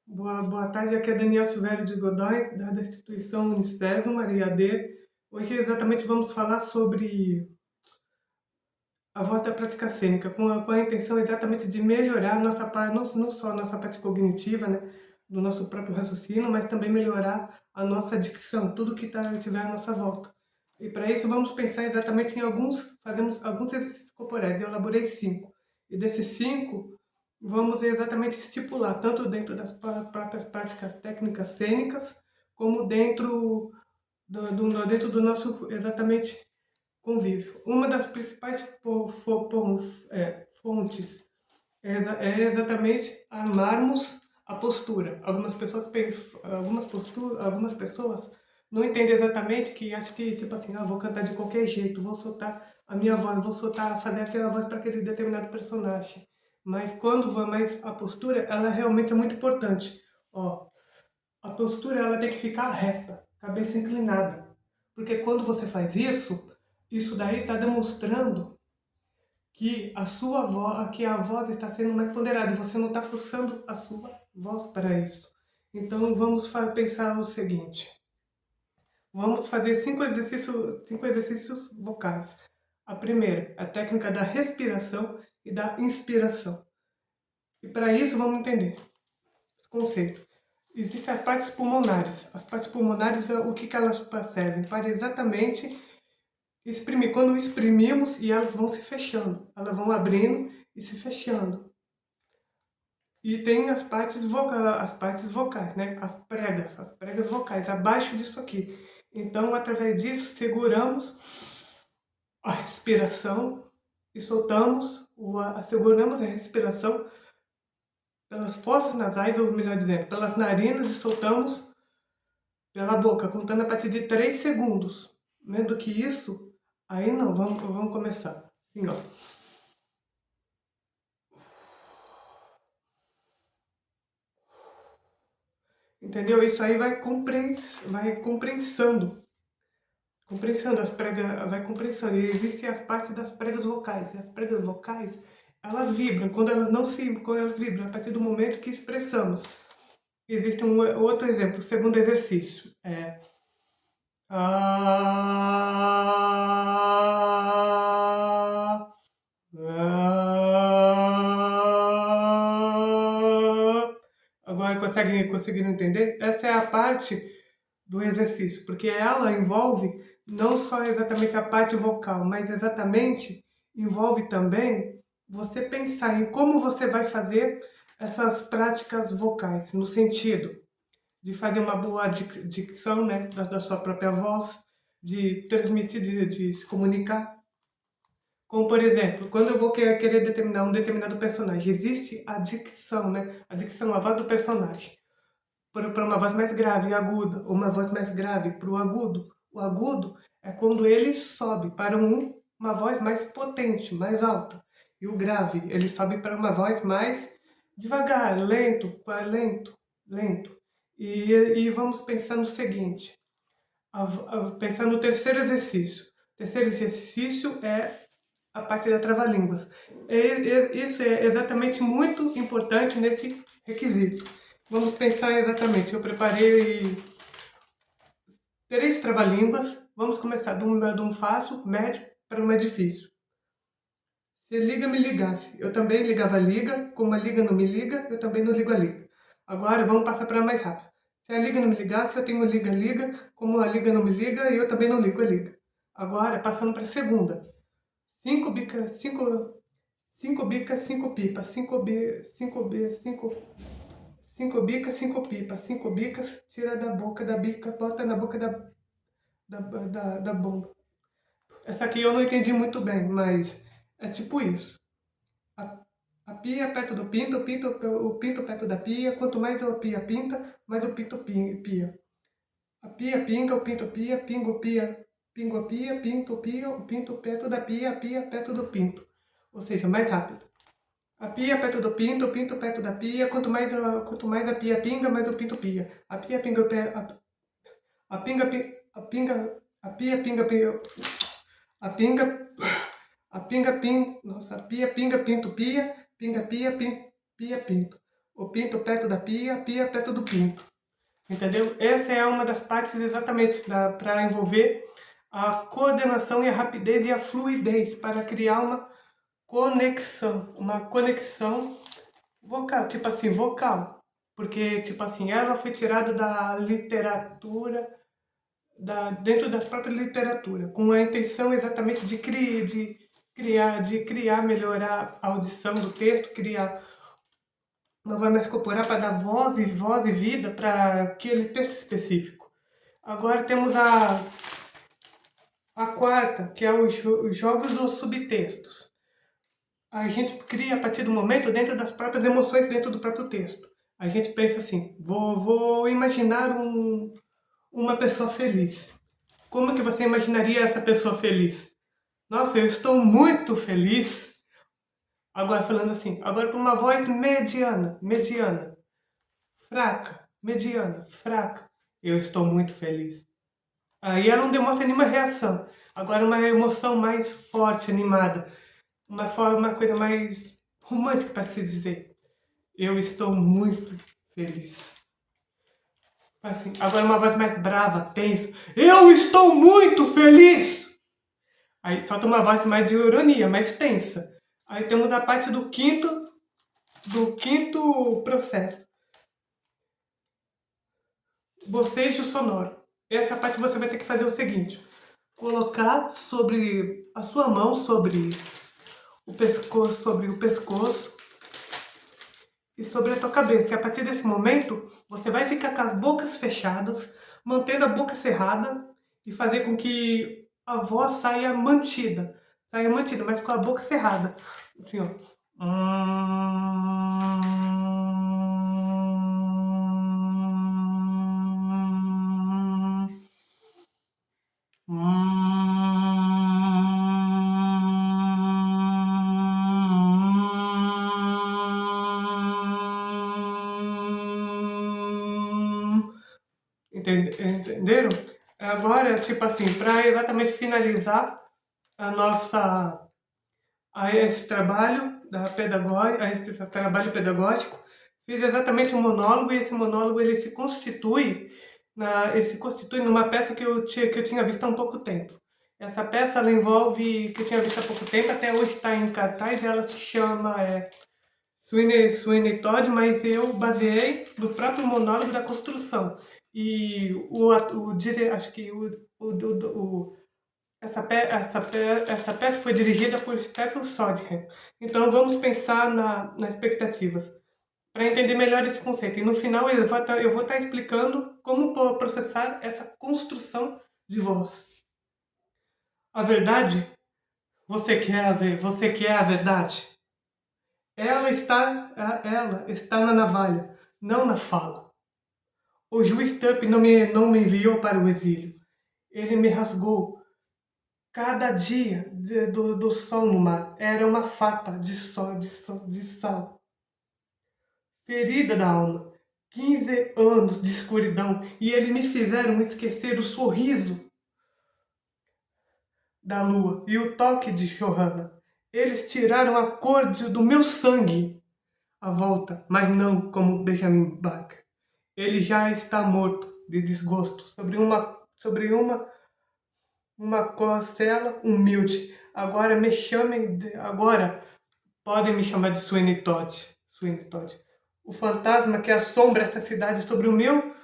Boa tarde, aqui é Daniel Silvério de Godoy, da instituição Unicesum, Maria D. Hoje exatamente vamos falar sobre a voz da prática cênica, com a intenção exatamente de melhorar a nossa parte, não só a nossa parte cognitiva, né, do nosso próprio raciocínio, mas também melhorar a nossa dicção, tudo que estiver à nossa volta. E para isso vamos pensar exatamente fazemos alguns exercícios corporais, eu elaborei 5. E desses 5, vamos exatamente estipular, tanto dentro das próprias práticas técnicas cênicas, como dentro do nosso, exatamente, convívio. Uma das principais fontes é exatamente amarmos a postura. Algumas pessoas não entendem exatamente, que acham que, tipo assim, vou cantar de qualquer jeito, vou soltar a minha voz, vou soltar, fazer aquela voz para aquele determinado personagem. Mas quando vai mais a postura, ela realmente é muito importante. Ó, a postura ela tem que ficar reta, cabeça inclinada. Porque quando você faz isso, isso daí está demonstrando que que a voz está sendo mais ponderada e você não está forçando a sua voz para isso. Então vamos pensar o seguinte: vamos fazer 5 exercícios vocais. A primeira, a técnica da respiração e da inspiração. E para isso vamos entender esse conceito. Existem as partes pulmonares. As partes pulmonares, o que elas servem? Para exatamente exprimir. Quando exprimimos e elas vão se fechando, elas vão abrindo e se fechando. E tem as partes vocais, né? As pregas vocais, abaixo disso aqui. Então, através disso, seguramos a respiração e seguramos a respiração pelas fossas nasais, ou melhor dizendo, pelas narinas, e soltamos pela boca, contando a partir de 3 segundos. Menos do que isso, aí não, vamos começar. Assim, ó. Entendeu? Isso aí vai compreensando as pregas, vai compreensando. E existem as partes das pregas vocais. E as pregas vocais, elas vibram quando elas vibram a partir do momento que expressamos. Existe um outro exemplo, o segundo exercício. Ah, ah. Agora conseguiram entender? Essa é a parte do exercício, porque ela envolve não só exatamente a parte vocal, mas exatamente envolve também você pensar em como você vai fazer essas práticas vocais, no sentido de fazer uma boa dicção, né, da sua própria voz, de transmitir, de se comunicar. Como, por exemplo, quando eu vou querer determinar um determinado personagem, existe a dicção, né? A dicção, a voz do personagem. Para uma voz mais grave e aguda, ou uma voz mais grave para o agudo. O agudo é quando ele sobe para uma voz mais potente, mais alta. E o grave, ele sobe para uma voz mais devagar, lento, lento. E vamos pensar no seguinte, pensar no terceiro exercício. O terceiro exercício é a parte da trava-línguas. Isso é exatamente muito importante nesse requisito. Vamos pensar exatamente. Eu preparei 3 trava-línguas. Vamos começar de um fácil, médio, para um mais difícil. Se liga, me ligasse. Eu também ligava a liga. Como a liga não me liga, eu também não ligo a liga. Agora vamos passar para mais rápido. Se a liga não me ligasse, eu tenho liga. Como a liga não me liga, eu também não ligo a liga. Agora, passando para a segunda. 5 bicas, 5 pipas. 5 bicas, 5 pipas. 5 bicas, tira da boca da bica, bota na boca da bomba. Essa aqui eu não entendi muito bem, mas é tipo isso. A, a pia perto do pinto, o pinto perto da pia. Quanto mais a pia pinta, mais o pinto pia. A pia pinga, o pinto pia, pingo pia, pingo a pia, pinto pia, o pinto perto da pia, a pia perto do pinto. Ou seja, mais rápido. A pia perto do pinto, o pinto perto da pia. Quanto mais a pia pinga, mais o pinto pia. A pia pinga, a pinga, a pinga, a pia pinga, a pinga, a pinga, nossa, a pia pinga, pinto pia, pinga pia, pia pinto. o pinto perto da pia, a pia perto do pinto. Entendeu? Essa é uma das partes exatamente para envolver a coordenação e a rapidez e a fluidez para criar uma conexão vocal, tipo assim, vocal. Porque, tipo assim, ela foi tirada da literatura, dentro da própria literatura, com a intenção exatamente de criar, melhorar a audição do texto, criar uma voz mais corporal para dar voz e vida para aquele texto específico. Agora temos a quarta, que é os jogos dos subtextos. A gente cria a partir do momento dentro das próprias emoções, dentro do próprio texto. A gente pensa assim, vou imaginar uma pessoa feliz. Como que você imaginaria essa pessoa feliz? Nossa, eu estou muito feliz. Agora falando assim, agora para uma voz mediana, fraca, mediana, fraca. Eu estou muito feliz. Aí ela não demonstra nenhuma reação. Agora uma emoção mais forte, animada. Uma coisa mais romântica para se dizer. Eu estou muito feliz. Assim, agora uma voz mais brava, tensa. Eu estou muito feliz! Aí solta uma voz mais de ironia, mais tensa. Aí temos a parte do quinto processo. Bocejo sonoro. Essa parte você vai ter que fazer o seguinte. Colocar sobre a sua mão, sobre o pescoço e sobre a tua cabeça. E a partir desse momento, você vai ficar com as bocas fechadas, mantendo a boca cerrada e fazer com que a voz saia mantida, mas com a boca cerrada. Assim, ó. Entenderam? Agora, tipo assim, para exatamente finalizar a nossa a esse trabalho da pedagógica, a esse trabalho pedagógico, fiz exatamente um monólogo e esse monólogo ele se constitui numa peça que eu tinha visto há um pouco tempo. Essa peça ela envolve que eu tinha visto há pouco tempo, até hoje está em cartaz, ela se chama Sweeney Todd, mas eu baseei do próprio monólogo da construção. E acho que essa peça foi dirigida por Stephen Sondheim. Então vamos pensar nas expectativas, para entender melhor esse conceito. E no final eu vou estar explicando como processar essa construção de voz. A verdade, você quer a verdade? Ela está na navalha, não na fala. O juiz Tup não me enviou para o exílio. Ele me rasgou. Cada dia do sol no mar era uma farpa de sal. Ferida da alma. 15 anos de escuridão e eles me fizeram esquecer o sorriso da lua e o toque de Johanna. Eles tiraram a cor do meu sangue à volta, mas não como Benjamin Bach. Ele já está morto de desgosto sobre uma costela humilde. Agora podem me chamar de Sweeney Todd. Sweeney Todd. O fantasma que assombra esta cidade meu,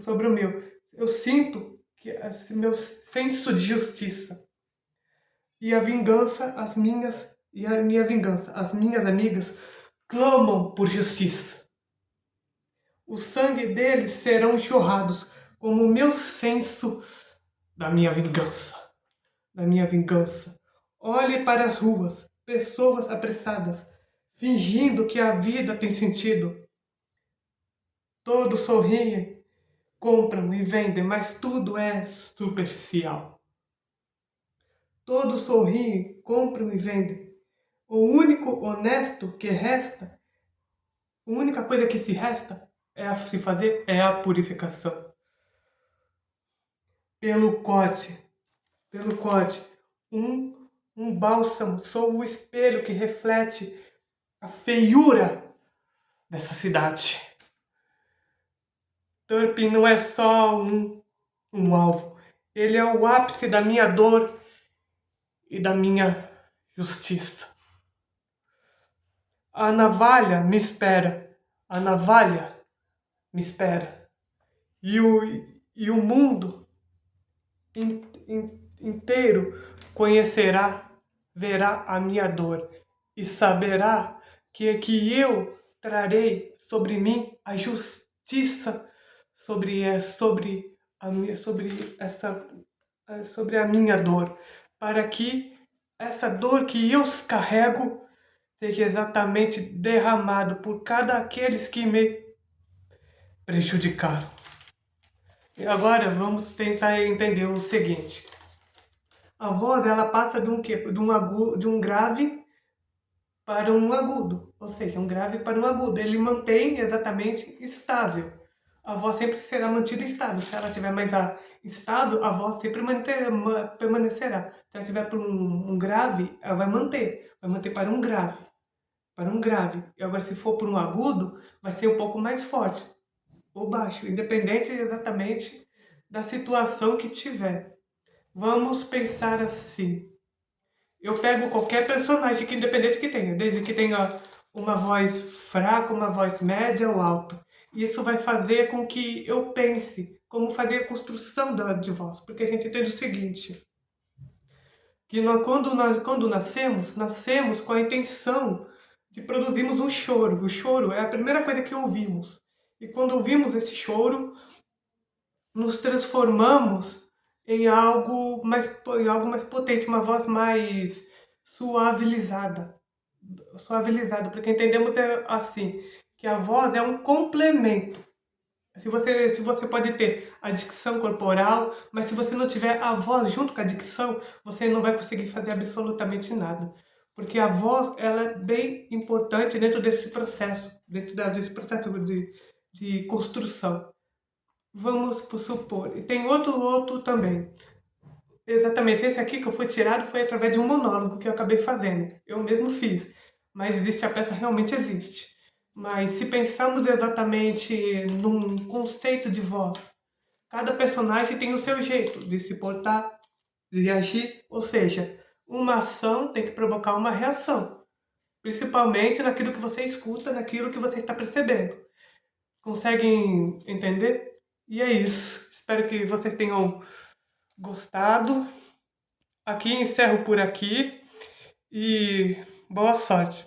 sobre o meu. Eu sinto que esse meu senso de justiça e a vingança, a minha vingança, as minhas amigas clamam por justiça. O sangue deles serão jorrados como o meu senso da minha vingança. Da minha vingança. Olhe para as ruas, pessoas apressadas, fingindo que a vida tem sentido. Todos sorriem, compram e vendem, mas tudo é superficial. Todos sorriem, compram e vendem. O único honesto que resta, a única coisa que se resta se fazer é a purificação. Pelo corte, um bálsamo, sou o espelho que reflete a feiura dessa cidade. Turpin não é só um alvo. Ele é o ápice da minha dor e da minha justiça. A navalha me espera. A navalha me espera. E o mundo inteiro conhecerá, verá a minha dor e saberá que eu trarei sobre mim a justiça sobre a minha dor, para que essa dor que eu carrego seja exatamente derramado por cada aqueles que me prejudicaram. E agora vamos tentar entender o seguinte. A voz, ela passa de um quê? De um grave para um agudo, ou seja, um grave para um agudo. Ele mantém exatamente estável. A voz sempre será mantida estável. Se ela estiver mais estável, a voz sempre permanecerá. Se ela estiver para um grave, ela vai manter para um grave. Para um grave. E agora, se for por um agudo, vai ser um pouco mais forte ou baixo, independente exatamente da situação que tiver. Vamos pensar assim. Eu pego qualquer personagem, que independente que tenha, desde que tenha uma voz fraca, uma voz média ou alta. Isso vai fazer com que eu pense como fazer a construção de voz, porque a gente entende o seguinte, que quando nascemos com a intenção de produzirmos um choro. O choro é a primeira coisa que ouvimos. E quando ouvimos esse choro, nos transformamos em algo mais potente, uma voz mais suavilizada. Porque entendemos assim, que a voz é um complemento. Se você pode ter a dicção corporal, mas se você não tiver a voz junto com a dicção, você não vai conseguir fazer absolutamente nada. Porque a voz, ela é bem importante dentro desse processo de construção. Vamos supor. E tem outro também. Exatamente, esse aqui que eu fui tirado foi através de um monólogo que eu acabei fazendo. Eu mesmo fiz. Mas existe, a peça realmente existe. Mas se pensarmos exatamente num conceito de voz, cada personagem tem o seu jeito de se portar, de agir. Ou seja, uma ação tem que provocar uma reação. Principalmente naquilo que você escuta, naquilo que você está percebendo. Conseguem entender? E é isso. Espero que vocês tenham gostado. Aqui encerro por aqui e boa sorte.